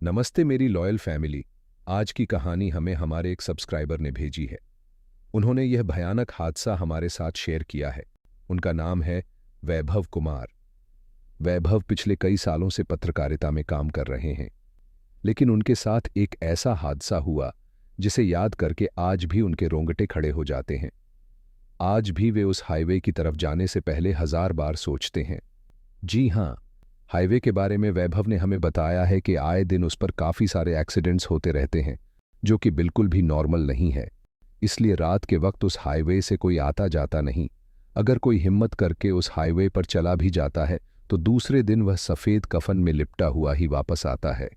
नमस्ते मेरी loyal family. आज की कहानी हमें हमारे एक सब्सक्राइबर ने भेजी है। उन्होंने यह भयानक हादसा हमारे साथ शेयर किया है। उनका नाम है वैभव कुमार। वैभव पिछले कई सालों से पत्रकारिता में काम कर रहे हैं, लेकिन उनके साथ एक ऐसा हादसा हुआ जिसे याद करके आज भी उनके रोंगटे खड़े हो जाते हैं। आज भी वे उस हाईवे की तरफ जाने से पहले 1000 बार सोचते हैं। जी हाँ, हाईवे के बारे में वैभव ने हमें बताया है कि आए दिन उस पर काफ़ी सारे एक्सीडेंट्स होते रहते हैं, जो कि बिल्कुल भी नॉर्मल नहीं है। इसलिए रात के वक्त उस हाईवे से कोई आता जाता नहीं। अगर कोई हिम्मत करके उस हाईवे पर चला भी जाता है तो दूसरे दिन वह सफ़ेद कफन में लिपटा हुआ ही वापस आता है।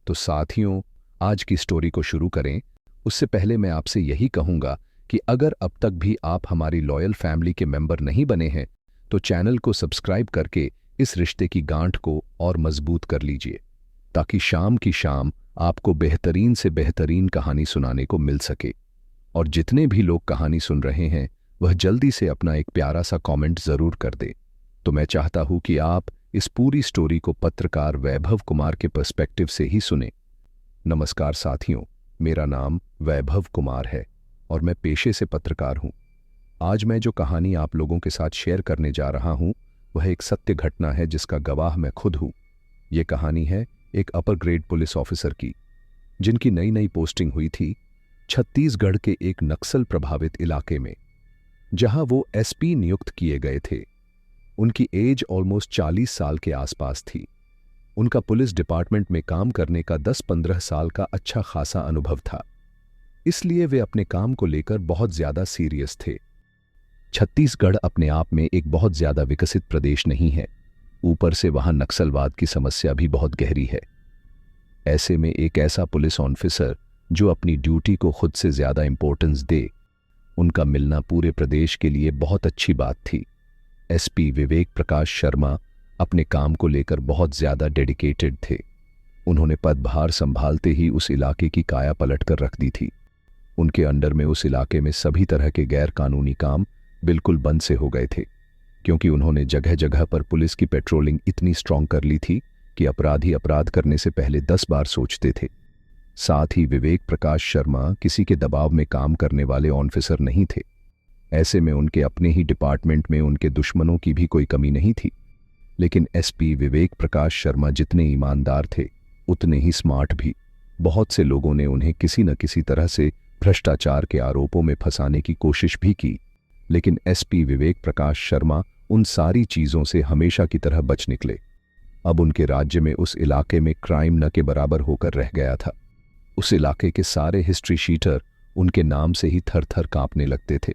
तो साथियों, आज की स्टोरी को शुरू करें उससे पहले मैं आपसे यही कहूँगा कि अगर अब तक भी आप हमारी लॉयल फैमिली के मेंबर नहीं बने हैं तो चैनल को सब्सक्राइब करके इस रिश्ते की गांठ को और मजबूत कर लीजिए, ताकि शाम की शाम आपको बेहतरीन से बेहतरीन कहानी सुनाने को मिल सके। और जितने भी लोग कहानी सुन रहे हैं वह जल्दी से अपना एक प्यारा सा कमेंट ज़रूर कर दे। तो मैं चाहता हूं कि आप इस पूरी स्टोरी को पत्रकार वैभव कुमार के पर्सपेक्टिव से ही सुने। नमस्कार साथियों, मेरा नाम वैभव कुमार है और मैं पेशे से पत्रकार हूं। आज मैं जो कहानी आप लोगों के साथ शेयर करने जा रहा हूं वह एक सत्य घटना है जिसका गवाह मैं खुद हूं। यह कहानी है एक अपर ग्रेड पुलिस ऑफिसर की, जिनकी नई नई पोस्टिंग हुई थी छत्तीसगढ़ के एक नक्सल प्रभावित इलाके में, जहां वो एसपी नियुक्त किए गए थे। उनकी एज ऑलमोस्ट 40 साल के आसपास थी। उनका पुलिस डिपार्टमेंट में काम करने का 10-15 साल का अच्छा खासा अनुभव था, इसलिए वे अपने काम को लेकर बहुत ज्यादा सीरियस थे। छत्तीसगढ़ अपने आप में एक बहुत ज्यादा विकसित प्रदेश नहीं है, ऊपर से वहां नक्सलवाद की समस्या भी बहुत गहरी है। ऐसे में एक ऐसा पुलिस ऑफिसर जो अपनी ड्यूटी को खुद से ज्यादा इंपॉर्टेंस दे, उनका मिलना पूरे प्रदेश के लिए बहुत अच्छी बात थी। एसपी विवेक प्रकाश शर्मा अपने काम को लेकर बहुत ज्यादा डेडिकेटेड थे। उन्होंने पदभार संभालते ही उस इलाके की काया पलट कर रख दी थी। उनके अंडर में उस इलाके में सभी तरह के गैर कानूनी काम बिल्कुल बंद से हो गए थे, क्योंकि उन्होंने जगह जगह पर पुलिस की पेट्रोलिंग इतनी स्ट्रांग कर ली थी कि अपराधी अपराध करने से पहले 10 बार सोचते थे। साथ ही विवेक प्रकाश शर्मा किसी के दबाव में काम करने वाले ऑफिसर नहीं थे। ऐसे में उनके अपने ही डिपार्टमेंट में उनके दुश्मनों की भी कोई कमी नहीं थी। लेकिन एसपी विवेक प्रकाश शर्मा जितने ईमानदार थे उतने ही स्मार्ट भी। बहुत से लोगों ने उन्हें किसी न किसी तरह से भ्रष्टाचार के आरोपों में फंसाने की कोशिश भी की, लेकिन एसपी विवेक प्रकाश शर्मा उन सारी चीजों से हमेशा की तरह बच निकले। अब उनके राज्य में उस इलाके में क्राइम न के बराबर होकर रह गया था। उस इलाके के सारे हिस्ट्री शीटर उनके नाम से ही थर थर कांपने लगते थे।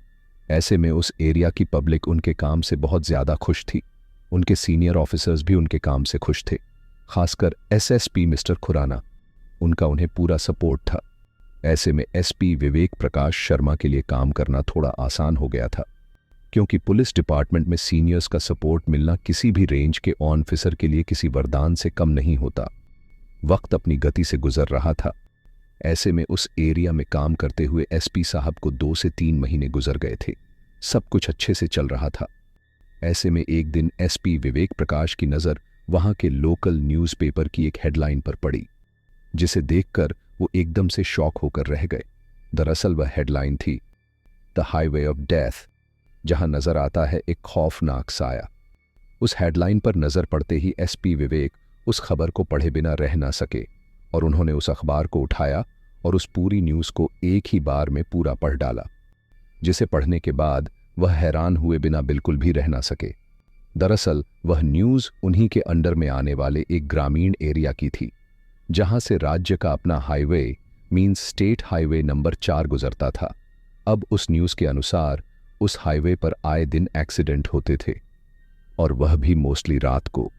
ऐसे में उस एरिया की पब्लिक उनके काम से बहुत ज्यादा खुश थी। उनके सीनियर ऑफिसर्स भी उनके काम से खुश थे, खासकर एसएसपी मिस्टर खुराना। उनका उन्हें पूरा सपोर्ट था। ऐसे में एसपी विवेक प्रकाश शर्मा के लिए काम करना थोड़ा आसान हो गया था, क्योंकि पुलिस डिपार्टमेंट में सीनियर्स का सपोर्ट मिलना किसी भी रेंज के ऑफिसर के लिए किसी वरदान से कम नहीं होता। वक्त अपनी गति से गुजर रहा था। ऐसे में उस एरिया में काम करते हुए एसपी साहब को 2 से 3 महीने गुजर गए थे। सब कुछ अच्छे से चल रहा था। ऐसे में एक दिन एसपी विवेक प्रकाश की नज़र वहां के लोकल न्यूज़पेपर की एक हेडलाइन पर पड़ी, जिसे देखकर वो एकदम से शॉक होकर रह गए। दरअसल वह हेडलाइन थी द हाईवे ऑफ डेथ, जहां नजर आता है एक खौफनाक साया। उस हेडलाइन पर नजर पड़ते ही एसपी विवेक उस खबर को पढ़े बिना रह ना सके और उन्होंने उस अखबार को उठाया और उस पूरी न्यूज़ को एक ही बार में पूरा पढ़ डाला, जिसे पढ़ने के बाद वह हैरान हुए बिना बिल्कुल भी रह ना सके। दरअसल वह न्यूज़ उन्हीं के अंडर में आने वाले एक ग्रामीण एरिया की थी, जहां से राज्य का अपना highway means state highway number 4 गुजरता था। अब उस न्यूज़ के अनुसार उस हाईवे पर आए दिन एक्सीडेंट होते थे, और वह भी मोस्टली रात को।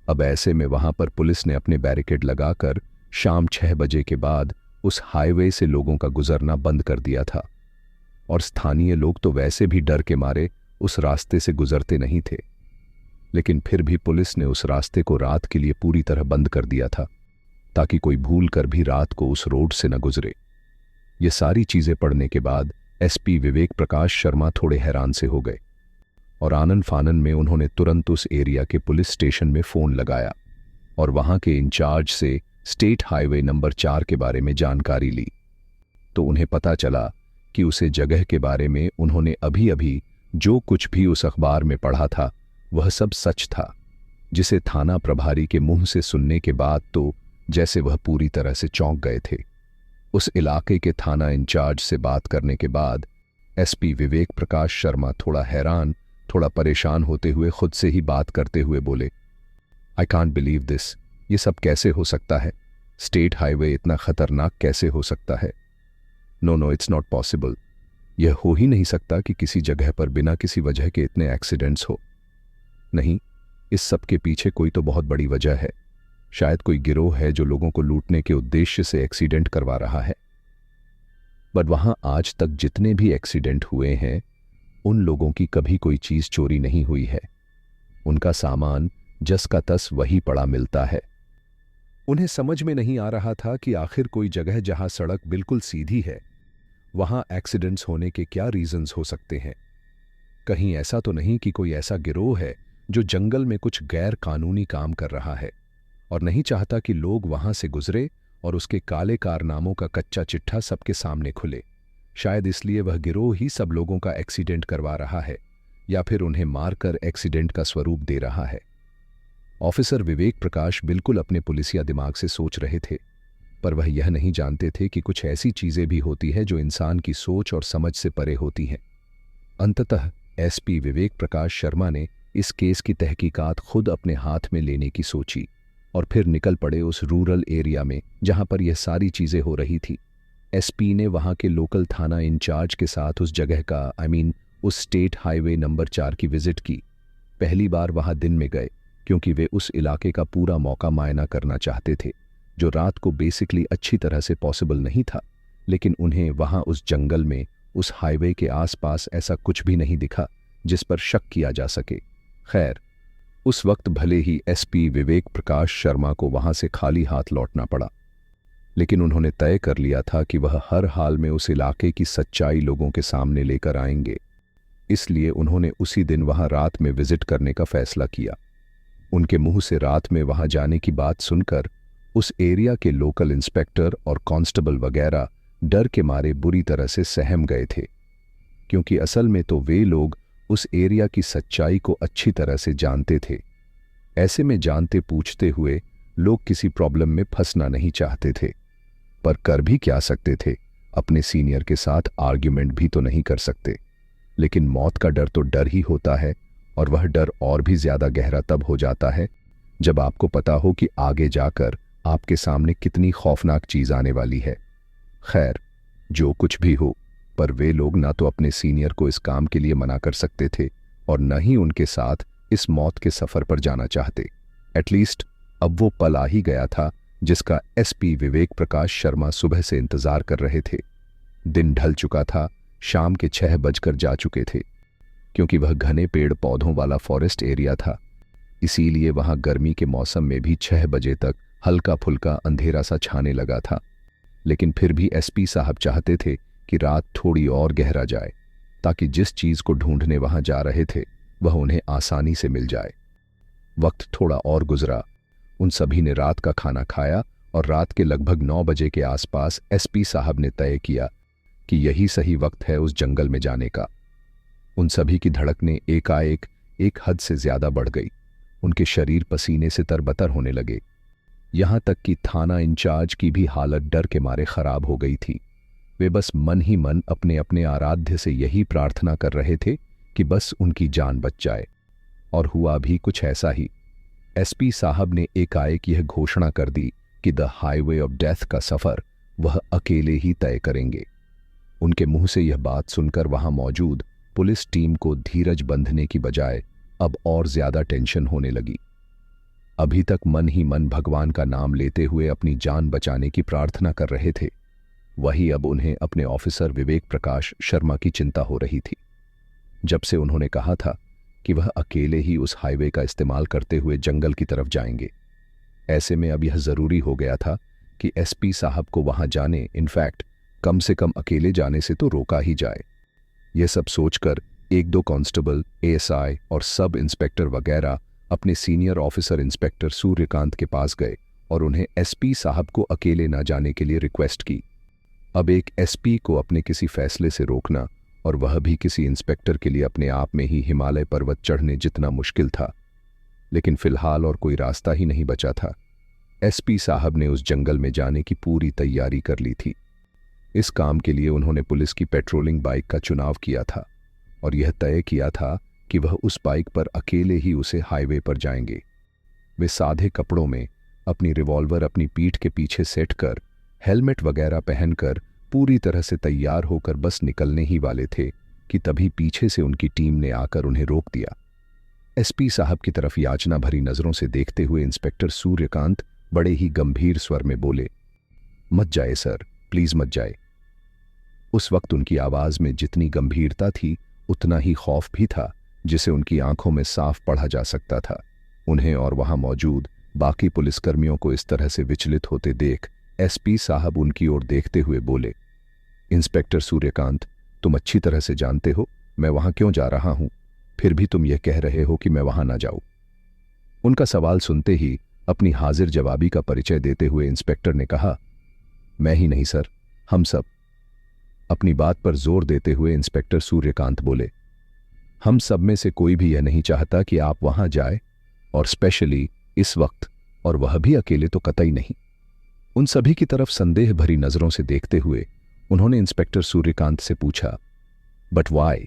अब ऐसे में वहां पर पुलिस ने अपने बैरिकेड लगाकर शाम 6 बजे के बाद उस हाईवे से लोगों का गुजरना बंद कर दिया था, और स्थानीय लोग तो वैसे भी डर के मारे उस रास्ते से गुजरते नहीं थे। लेकिन फिर भी पुलिस ने उस रास्ते को रात के लिए पूरी तरह बंद कर दिया था, ताकि कोई भूल कर भी रात को उस रोड से न गुजरे। ये सारी चीजें पढ़ने के बाद एसपी विवेक प्रकाश शर्मा थोड़े हैरान से हो गए, और आनन फानन में उन्होंने तुरंत उस एरिया के पुलिस स्टेशन में फोन लगाया और वहां के इंचार्ज से स्टेट हाईवे नंबर 4 के बारे में जानकारी ली तो उन्हें पता चला कि उसे जगह के बारे में उन्होंने अभी अभी जो कुछ भी उस अखबार में पढ़ा था वह सब सच था, जिसे थाना प्रभारी के मुंह से सुनने के बाद तो जैसे वह पूरी तरह से चौंक गए थे। उस इलाके के थाना इंचार्ज से बात करने के बाद एसपी विवेक प्रकाश शर्मा थोड़ा हैरान, थोड़ा परेशान होते हुए खुद से ही बात करते हुए बोले, आई कांट बिलीव दिस। ये सब कैसे हो सकता है? स्टेट हाईवे इतना खतरनाक कैसे हो सकता है? No, it's not possible. यह हो ही नहीं सकता कि किसी जगह पर बिना किसी वजह के इतने एक्सीडेंट्स हो। नहीं, इस सब के पीछे कोई तो बहुत बड़ी वजह है। शायद कोई गिरोह है जो लोगों को लूटने के उद्देश्य से एक्सीडेंट करवा रहा है। बट वहां आज तक जितने भी एक्सीडेंट हुए हैं उन लोगों की कभी कोई चीज चोरी नहीं हुई है। उनका सामान जस का तस वही पड़ा मिलता है। उन्हें समझ में नहीं आ रहा था कि आखिर कोई जगह जहां सड़क बिल्कुल सीधी है वहां एक्सीडेंट्स होने के क्या रीजंस हो सकते हैं। कहीं ऐसा तो नहीं कि कोई ऐसा गिरोह है जो जंगल में कुछ गैर कानूनी काम कर रहा है और नहीं चाहता कि लोग वहां से गुजरे और उसके काले कारनामों का कच्चा चिट्ठा सबके सामने खुले। शायद इसलिए वह गिरोह ही सब लोगों का एक्सीडेंट करवा रहा है या फिर उन्हें मारकर एक्सीडेंट का स्वरूप दे रहा है। ऑफिसर विवेक प्रकाश बिल्कुल अपने पुलिसिया दिमाग से सोच रहे थे, पर वह यह नहीं जानते थे कि कुछ ऐसी चीजें भी होती हैं जो इंसान की सोच और समझ से परे होती हैं। अंततः एसपी विवेक प्रकाश शर्मा ने इस केस की तहकीकात खुद अपने हाथ में लेने की सोची और फिर निकल पड़े उस रूरल एरिया में जहां पर यह सारी चीजें हो रही थी। एसपी ने वहां के लोकल थाना इंचार्ज के साथ उस जगह का उस स्टेट हाईवे नंबर 4 की विजिट की। पहली बार वहां दिन में गए क्योंकि वे उस इलाके का पूरा मौका मायना करना चाहते थे, जो रात को बेसिकली अच्छी तरह से पॉसिबल नहीं था। लेकिन उन्हें वहां उस जंगल में उस हाईवे के आसपास ऐसा कुछ भी नहीं दिखा जिस पर शक किया जा सके। खैर, उस वक्त भले ही एसपी विवेक प्रकाश शर्मा को वहां से खाली हाथ लौटना पड़ा, लेकिन उन्होंने तय कर लिया था कि वह हर हाल में उस इलाके की सच्चाई लोगों के सामने लेकर आएंगे। इसलिए उन्होंने उसी दिन वहां रात में विजिट करने का फैसला किया। उनके मुंह से रात में वहां जाने की बात सुनकर उस एरिया के लोकल इंस्पेक्टर और कांस्टेबल वगैरह डर के मारे बुरी तरह से सहम गए थे, क्योंकि असल में तो वे लोग उस एरिया की सच्चाई को अच्छी तरह से जानते थे। ऐसे में जानते पूछते हुए लोग किसी प्रॉब्लम में फंसना नहीं चाहते थे, पर कर भी क्या सकते थे? अपने सीनियर के साथ आर्ग्यूमेंट भी तो नहीं कर सकते। लेकिन मौत का डर तो डर ही होता है, और वह डर और भी ज्यादा गहरा तब हो जाता है जब आपको पता हो कि आगे जाकर आपके सामने कितनी खौफनाक चीज आने वाली है। खैर, जो कुछ भी हो, पर वे लोग ना तो अपने सीनियर को इस काम के लिए मना कर सकते थे और न ही उनके साथ इस मौत के सफर पर जाना चाहते। एटलीस्ट अब वो पल आ ही गया था जिसका एसपी विवेक प्रकाश शर्मा सुबह से इंतजार कर रहे थे। दिन ढल चुका था, शाम के 6 बजकर जा चुके थे। क्योंकि वह घने पेड़ पौधों वाला फॉरेस्ट एरिया था, इसीलिए वहां गर्मी के मौसम में भी 6 बजे तक हल्का फुल्का अंधेरा सा छाने लगा था। लेकिन फिर भी एसपी साहब चाहते थे कि रात थोड़ी और गहरा जाए, ताकि जिस चीज को ढूंढने वहां जा रहे थे वह उन्हें आसानी से मिल जाए। वक्त थोड़ा और गुजरा। उन सभी ने रात का खाना खाया और रात के लगभग 9 बजे के आसपास एसपी साहब ने तय किया कि यही सही वक्त है उस जंगल में जाने का। उन सभी की धड़कनें एकाएक एक हद से ज्यादा बढ़ गई। उनके शरीर पसीने से तरबतर होने लगे। यहां तक कि थाना इंचार्ज की भी हालत डर के मारे खराब हो गई थी। वे बस मन ही मन अपने अपने आराध्य से यही प्रार्थना कर रहे थे कि बस उनकी जान बच जाए। और हुआ भी कुछ ऐसा ही। एसपी साहब ने एकाएक यह घोषणा कर दी कि द हाईवे ऑफ डेथ का सफर वह अकेले ही तय करेंगे। उनके मुंह से यह बात सुनकर वहां मौजूद पुलिस टीम को धीरज बंधने की बजाय अब और ज्यादा टेंशन होने लगी। अभी तक मन ही मन भगवान का नाम लेते हुए अपनी जान बचाने की प्रार्थना कर रहे थे, वही अब उन्हें अपने ऑफिसर विवेक प्रकाश शर्मा की चिंता हो रही थी। जब से उन्होंने कहा था कि वह अकेले ही उस हाईवे का इस्तेमाल करते हुए जंगल की तरफ जाएंगे, ऐसे में अब यह जरूरी हो गया था कि एसपी साहब को वहां जाने, इनफैक्ट कम से कम अकेले जाने से तो रोका ही जाए। यह सब सोचकर 1-2 कांस्टेबल, एएसआई और सब इंस्पेक्टर वगैरह अपने सीनियर ऑफिसर इंस्पेक्टर सूर्यकांत के पास गए और उन्हें एसपी साहब को अकेले ना जाने के लिए रिक्वेस्ट की। अब एक एसपी को अपने किसी फैसले से रोकना, और वह भी किसी इंस्पेक्टर के लिए, अपने आप में ही हिमालय पर्वत चढ़ने जितना मुश्किल था। लेकिन फिलहाल और कोई रास्ता ही नहीं बचा था। एसपी साहब ने उस जंगल में जाने की पूरी तैयारी कर ली थी। इस काम के लिए उन्होंने पुलिस की पेट्रोलिंग बाइक का चुनाव किया था और यह तय किया था कि वह उस बाइक पर अकेले ही उसे हाईवे पर जाएंगे। वे सादे कपड़ों में, अपनी रिवॉल्वर अपनी पीठ के पीछे सेट कर, हेलमेट वगैरह पहनकर पूरी तरह से तैयार होकर बस निकलने ही वाले थे कि तभी पीछे से उनकी टीम ने आकर उन्हें रोक दिया। एसपी साहब की तरफ याचना भरी नजरों से देखते हुए इंस्पेक्टर सूर्यकांत बड़े ही गंभीर स्वर में बोले, मत जाए सर, प्लीज मत जाए। उस वक्त उनकी आवाज में जितनी गंभीरता थी उतना ही खौफ भी था, जिसे उनकी आंखों में साफ पढ़ा जा सकता था। उन्हें और वहां मौजूद बाकी पुलिसकर्मियों को इस तरह से विचलित होते देख एसपी साहब उनकी ओर देखते हुए बोले, इंस्पेक्टर सूर्यकांत, तुम अच्छी तरह से जानते हो मैं वहां क्यों जा रहा हूं, फिर भी तुम यह कह रहे हो कि मैं वहां ना जाऊं। उनका सवाल सुनते ही अपनी हाजिर जवाबी का परिचय देते हुए इंस्पेक्टर ने कहा, मैं ही नहीं सर, हम सब। अपनी बात पर जोर देते हुए इंस्पेक्टर सूर्यकांत बोले, हम सब में से कोई भी यह नहीं चाहता कि आप वहां जाए, और स्पेशली इस वक्त, और वह भी अकेले तो कतई नहीं। उन सभी की तरफ संदेह भरी नजरों से देखते हुए उन्होंने इंस्पेक्टर सूर्यकांत से पूछा, बट वाई?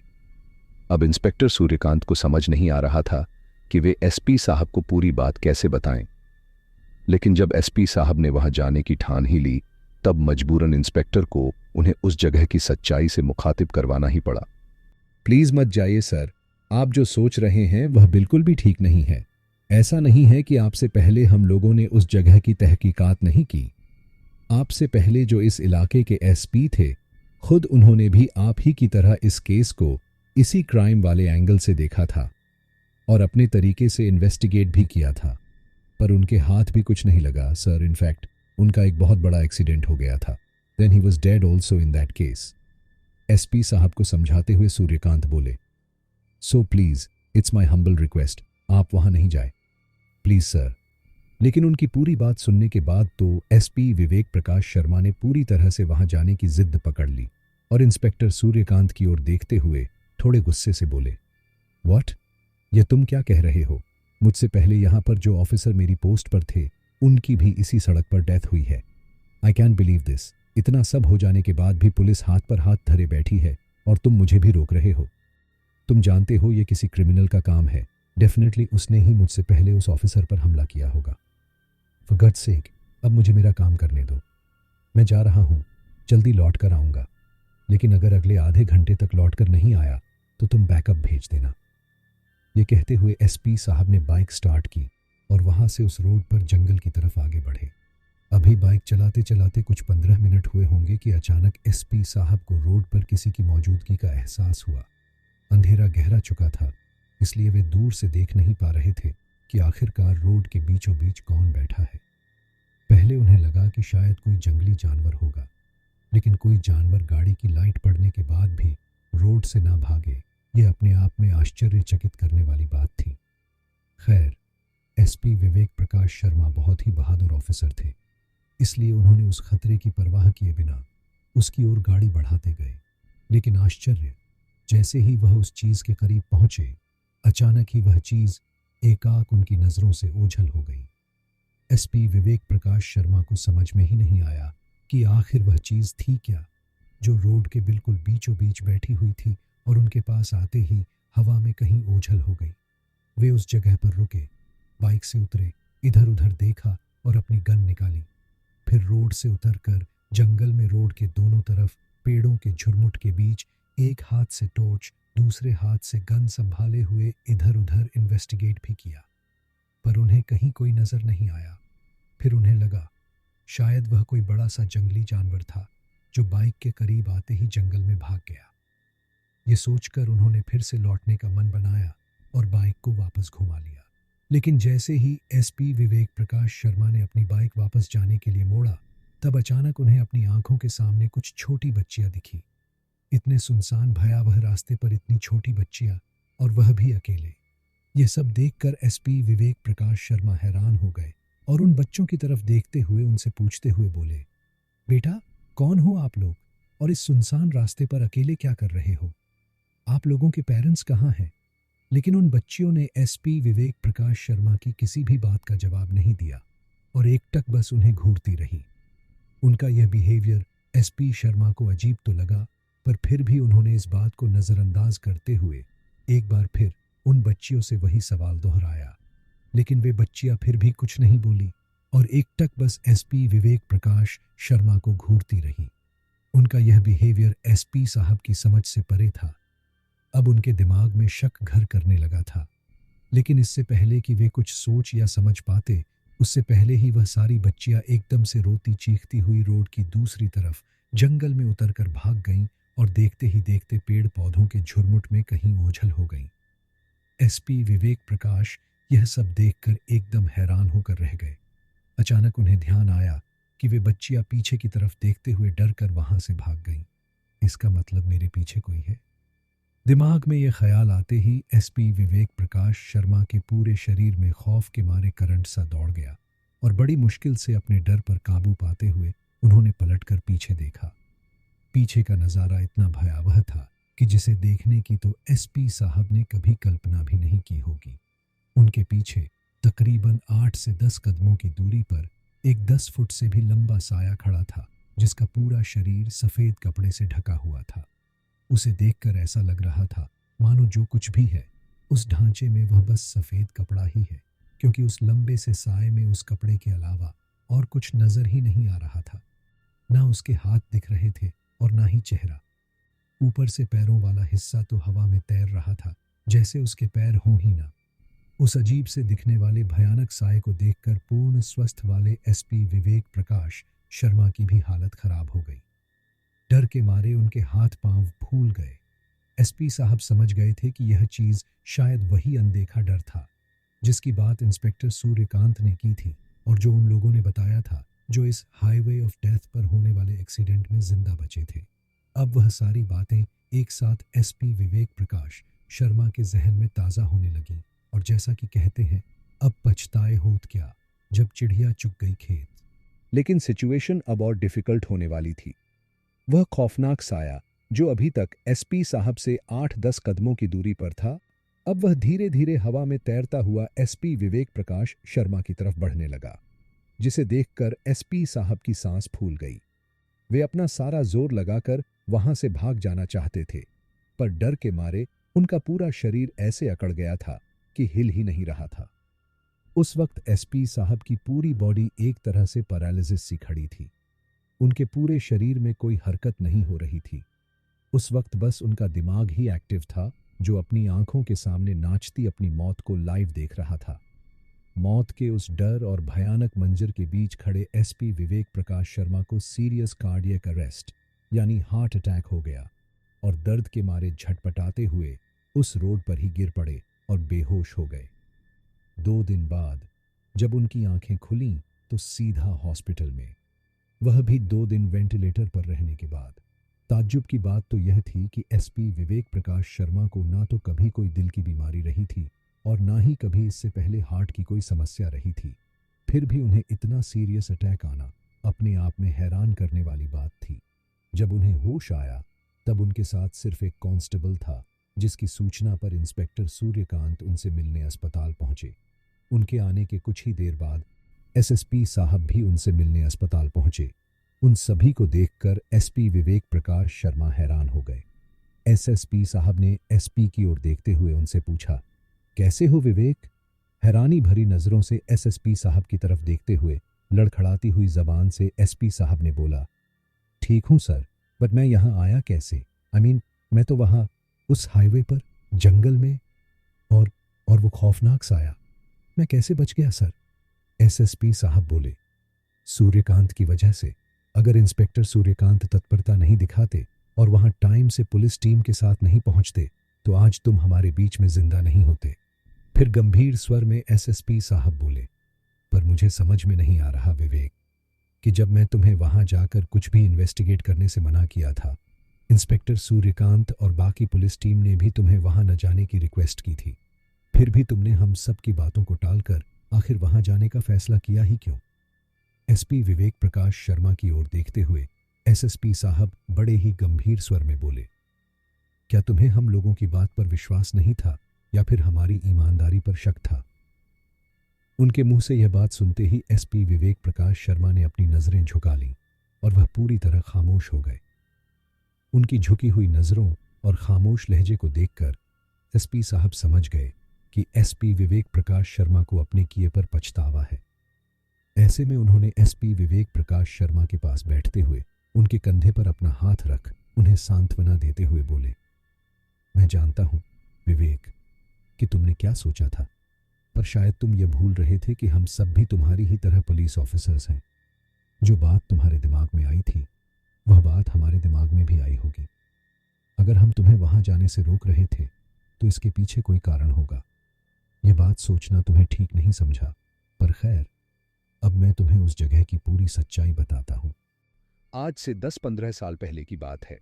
अब इंस्पेक्टर सूर्यकांत को समझ नहीं आ रहा था कि वे एसपी साहब को पूरी बात कैसे बताएं। लेकिन जब एसपी साहब ने वहां जाने की ठान ही ली, तब मजबूरन इंस्पेक्टर को उन्हें उस जगह की सच्चाई से मुखातिब करवाना ही पड़ा। प्लीज मत जाइए सर, आप जो सोच रहे हैं वह बिल्कुल भी ठीक नहीं है। ऐसा नहीं है कि आपसे पहले हम लोगों ने उस जगह की तहकीकात नहीं की। आपसे पहले जो इस इलाके के एसपी थे, खुद उन्होंने भी आप ही की तरह इस केस को इसी क्राइम वाले एंगल से देखा था और अपने तरीके से इन्वेस्टिगेट भी किया था, पर उनके हाथ भी कुछ नहीं लगा सर। इनफैक्ट उनका एक बहुत बड़ा एक्सीडेंट हो गया था। Then he was dead also in that case. SP साहब को समझाते हुए सूर्यकांत बोले, so please, it's my humble request, आप वहां नहीं जाए प्लीज सर। लेकिन उनकी पूरी बात सुनने के बाद तो एसपी विवेक प्रकाश शर्मा ने पूरी तरह से वहां जाने की जिद पकड़ ली और इंस्पेक्टर सूर्यकांत की ओर देखते हुए थोड़े गुस्से से बोले, व्हाट? ये तुम क्या कह रहे हो? मुझसे पहले यहां पर जो ऑफिसर मेरी पोस्ट पर थे, उनकी भी इसी सड़क पर डेथ हुई है। I can believe this. इतना सब हो जाने के बाद भी पुलिस हाथ पर हाथ धरे बैठी है और तुम मुझे भी रोक रहे हो। तुम जानते हो ये किसी क्रिमिनल का काम है। डेफिनेटली उसने ही मुझसे पहले उस ऑफिसर पर हमला किया होगा। फॉर गॉड्स सेक, अब मुझे मेरा काम करने दो। मैं जा रहा हूं, जल्दी लौट कर आऊंगा, लेकिन अगर अगले आधे घंटे तक लौट कर नहीं आया तो तुम बैकअप भेज देना। ये कहते हुए एसपी साहब ने बाइक स्टार्ट की और वहां से उस रोड पर जंगल की तरफ आगे बढ़े। अभी बाइक चलाते चलाते कुछ 15 मिनट हुए होंगे कि अचानक एसपी साहब को रोड पर किसी की मौजूदगी का एहसास हुआ। अंधेरा गहरा चुका था, इसलिए वे दूर से देख नहीं पा रहे थे कि आखिरकार रोड के बीचों बीच कौन बैठा है। पहले उन्हें लगा कि शायद कोई जंगली जानवर होगा, लेकिन कोई जानवर गाड़ी की लाइट पड़ने के बाद भी रोड से ना भागे, ये अपने आप में आश्चर्यचकित करने वाली बात थी। खैर, एसपी विवेक प्रकाश शर्मा बहुत ही बहादुर ऑफिसर थे, इसलिए उन्होंने उस खतरे की परवाह किए बिना उसकी ओर गाड़ी बढ़ाते गए। लेकिन आश्चर्य, जैसे ही वह उस चीज के करीब पहुंचे, अचानक ही वह चीज एकाएक उनकी नजरों से ओझल हो गई। एसपी विवेक प्रकाश शर्मा को समझ में ही नहीं आया कि आखिर वह चीज थी क्या, जो रोड के बिल्कुल बीचों बीच बैठी हुई थी और उनके पास आते ही हवा में कहीं ओझल हो गई। वे उस जगह पर रुके, बाइक से उतरे, इधर उधर देखा और अपनी गन निकाली। फिर रोड से उतरकर जंगल में रोड के दोनों तरफ पेड़ों के झुरमुट के बीच एक हाथ से टॉर्च, दूसरे हाथ से गन संभाले हुए इधर उधर इन्वेस्टिगेट भी किया, पर उन्हें कहीं कोई नजर नहीं आया। फिर उन्हें लगा शायद वह कोई बड़ा सा जंगली जानवर था जो बाइक के करीब आते ही जंगल में भाग गया। ये सोचकर उन्होंने फिर से लौटने का मन बनाया और बाइक को वापस घुमा लिया। लेकिन जैसे ही एसपी विवेक प्रकाश शर्मा ने अपनी बाइक वापस जाने के लिए मोड़ा, तब अचानक उन्हें अपनी आंखों के सामने कुछ छोटी बच्चियां दिखी। इतने सुनसान भयावह रास्ते पर इतनी छोटी बच्चियां, और वह भी अकेले। ये सब देखकर एसपी विवेक प्रकाश शर्मा हैरान हो गए और उन बच्चों की तरफ देखते हुए उनसे पूछते हुए बोले, बेटा, कौन हो आप लोग और इस सुनसान रास्ते पर अकेले क्या कर रहे हो? आप लोगों के पेरेंट्स कहाँ हैं? लेकिन उन बच्चियों ने एसपी विवेक प्रकाश शर्मा की किसी भी बात का जवाब नहीं दिया और एकटक बस उन्हें घूरती रही। उनका यह बिहेवियर एसपी शर्मा को अजीब तो लगा, पर फिर भी उन्होंने इस बात को नज़रअंदाज करते हुए एक बार फिर उन बच्चियों से वही सवाल दोहराया। लेकिन वे बच्चियां फिर भी कुछ नहीं बोली और एकटक बस एसपी विवेक प्रकाश शर्मा को घूरती रही। उनका यह बिहेवियर एसपी साहब की समझ से परे था। अब उनके दिमाग में शक घर करने लगा था, लेकिन इससे पहले कि वे कुछ सोच या समझ पाते, उससे पहले ही वह सारी बच्चियां एकदम से रोती चीखती हुई रोड की दूसरी तरफ जंगल में उतरकर भाग गईं और देखते ही देखते पेड़ पौधों के झुरमुट में कहीं ओझल हो गईं। एसपी विवेक प्रकाश यह सब देखकर एकदम हैरान होकर रह गए। अचानक उन्हें ध्यान आया कि वे बच्चियां पीछे की तरफ देखते हुए डर कर वहां से भाग गईं। इसका मतलब मेरे पीछे कोई है। दिमाग में यह ख्याल आते ही एसपी विवेक प्रकाश शर्मा के पूरे शरीर में खौफ के मारे करंट सा दौड़ गया और बड़ी मुश्किल से अपने डर पर काबू पाते हुए उन्होंने पलटकर पीछे देखा। पीछे का नज़ारा इतना भयावह था कि जिसे देखने की तो एसपी साहब ने कभी कल्पना भी नहीं की होगी। उनके पीछे तकरीबन 8 से 10 कदमों की दूरी पर एक 10 फुट से भी लंबा साया खड़ा था, जिसका पूरा शरीर सफ़ेद कपड़े से ढका हुआ था। उसे देखकर ऐसा लग रहा था मानो जो कुछ भी है उस ढांचे में वह बस सफ़ेद कपड़ा ही है, क्योंकि उस लंबे से साए में उस कपड़े के अलावा और कुछ नज़र ही नहीं आ रहा था। ना उसके हाथ दिख रहे थे और ना ही चेहरा। ऊपर से पैरों वाला हिस्सा तो हवा में तैर रहा था, जैसे उसके पैर हों ही ना। उस अजीब से दिखने वाले भयानक साए को देखकर पूर्ण स्वस्थ वाले एसपी विवेक प्रकाश शर्मा की भी हालत खराब हो गई। डर के मारे उनके हाथ पांव फूल गए। एसपी साहब समझ गए थे कि यह चीज शायद वही अनदेखा डर था जिसकी बात इंस्पेक्टर सूर्यकांत ने की थी और जो उन लोगों ने बताया था जो इस हाईवे ऑफ डेथ पर होने वाले एक्सीडेंट में जिंदा बचे थे। अब वह सारी बातें एक साथ एसपी विवेक प्रकाश शर्मा के जहन में ताज़ा होने लगीं और जैसा कि कहते हैं, अब पछताए होत क्या जब चिड़िया चुग गई खेत। लेकिन सिचुएशन अब और डिफिकल्ट होने वाली थी। वह खौफनाक साया जो अभी तक एसपी साहब से 8-10 कदमों की दूरी पर था, अब वह धीरे धीरे हवा में तैरता हुआ एसपी विवेक प्रकाश शर्मा की तरफ बढ़ने लगा, जिसे देखकर एसपी साहब की सांस फूल गई। वे अपना सारा जोर लगाकर वहां से भाग जाना चाहते थे, पर डर के मारे उनका पूरा शरीर ऐसे अकड़ गया था कि हिल ही नहीं रहा था। उस वक्त एसपी साहब की पूरी बॉडी एक तरह से पैरालिसिस सी खड़ी थी। उनके पूरे शरीर में कोई हरकत नहीं हो रही थी। उस वक्त बस उनका दिमाग ही एक्टिव था, जो अपनी आंखों के सामने नाचती अपनी मौत को लाइव देख रहा था। मौत के उस डर और भयानक मंजर के बीच खड़े एसपी विवेक प्रकाश शर्मा को सीरियस कार्डियक अरेस्ट यानी हार्ट अटैक हो गया और दर्द के मारे झटपटाते हुए उस रोड पर ही गिर पड़े और बेहोश हो गए। 2 दिन बाद जब उनकी आंखें खुलीं तो सीधा हॉस्पिटल में, वह भी 2 दिन वेंटिलेटर पर रहने के बाद। ताज्जुब की बात तो यह थी कि एसपी विवेक प्रकाश शर्मा को ना तो कभी कोई दिल की बीमारी रही थी और ना ही कभी इससे पहले हार्ट की कोई समस्या रही थी। फिर भी उन्हें इतना सीरियस अटैक आना अपने आप में हैरान करने वाली बात थी। जब उन्हें होश आया तब उनके साथ सिर्फ एक कांस्टेबल था, जिसकी सूचना पर इंस्पेक्टर सूर्यकांत उनसे मिलने अस्पताल पहुंचे। उनके आने के कुछ ही देर बाद एसएसपी साहब भी उनसे मिलने अस्पताल पहुंचे। उन सभी को देखकर एसपी विवेक प्रकाश शर्मा हैरान हो गए। एसएसपी साहब ने एसपी की ओर देखते हुए उनसे पूछा, कैसे हो विवेक? हैरानी भरी नजरों से एसएसपी साहब की तरफ देखते हुए लड़खड़ाती हुई जबान से एसपी साहब ने बोला, ठीक हूं सर, बट मैं यहाँ आया कैसे? मैं तो वहाँ उस हाईवे पर जंगल में और वो खौफनाक साया, मैं कैसे बच गया सर? एसएसपी साहब बोले, सूर्यकांत की वजह से। अगर इंस्पेक्टर सूर्यकांत तत्परता नहीं दिखाते और वहां टाइम से पुलिस टीम के साथ नहीं पहुंचते तो आज तुम हमारे बीच में जिंदा नहीं होते। फिर गंभीर स्वर में एसएसपी साहब बोले, पर मुझे समझ में नहीं आ रहा विवेक कि जब मैं तुम्हें वहां जाकर कुछ भी इन्वेस्टिगेट करने से मना किया था, इंस्पेक्टर सूर्यकांत और बाकी पुलिस टीम ने भी तुम्हें वहां न जाने की रिक्वेस्ट की थी, फिर भी तुमने हम सब की बातों को टालकर आखिर वहां जाने का फैसला किया ही क्यों? एसपी विवेक प्रकाश शर्मा की ओर देखते हुए एसएसपी साहब बड़े ही गंभीर स्वर में बोले, क्या तुम्हें हम लोगों की बात पर विश्वास नहीं था या फिर हमारी ईमानदारी पर शक था? उनके मुंह से यह बात सुनते ही एसपी विवेक प्रकाश शर्मा ने अपनी नजरें झुका लीं और वह पूरी तरह खामोश हो गए। उनकी झुकी हुई नजरों और खामोश लहजे को देखकर एसपी साहब समझ गए कि एसपी विवेक प्रकाश शर्मा को अपने किए पर पछतावा है। ऐसे में उन्होंने एसपी विवेक प्रकाश शर्मा के पास बैठते हुए उनके कंधे पर अपना हाथ रख उन्हें सांत्वना देते हुए बोले, मैं जानता हूं विवेक कि तुमने क्या सोचा था, पर शायद तुम ये भूल रहे थे कि हम सब भी तुम्हारी ही तरह पुलिस ऑफिसर्स हैं। जो बात तुम्हारे दिमाग में आई थी वह बात हमारे दिमाग में भी आई होगी। अगर हम तुम्हें वहां जाने से रोक रहे थे तो इसके पीछे कोई कारण होगा। यह बात सोचना तुम्हें ठीक नहीं समझा, पर खैर, अब मैं तुम्हें उस जगह की पूरी सच्चाई बताता हूं। आज से 10-15 साल पहले की बात है।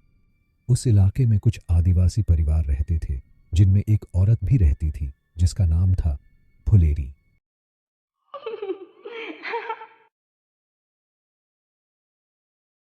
उस इलाके में कुछ आदिवासी परिवार रहते थे जिनमें एक औरत भी रहती थी जिसका नाम था फुलेरी।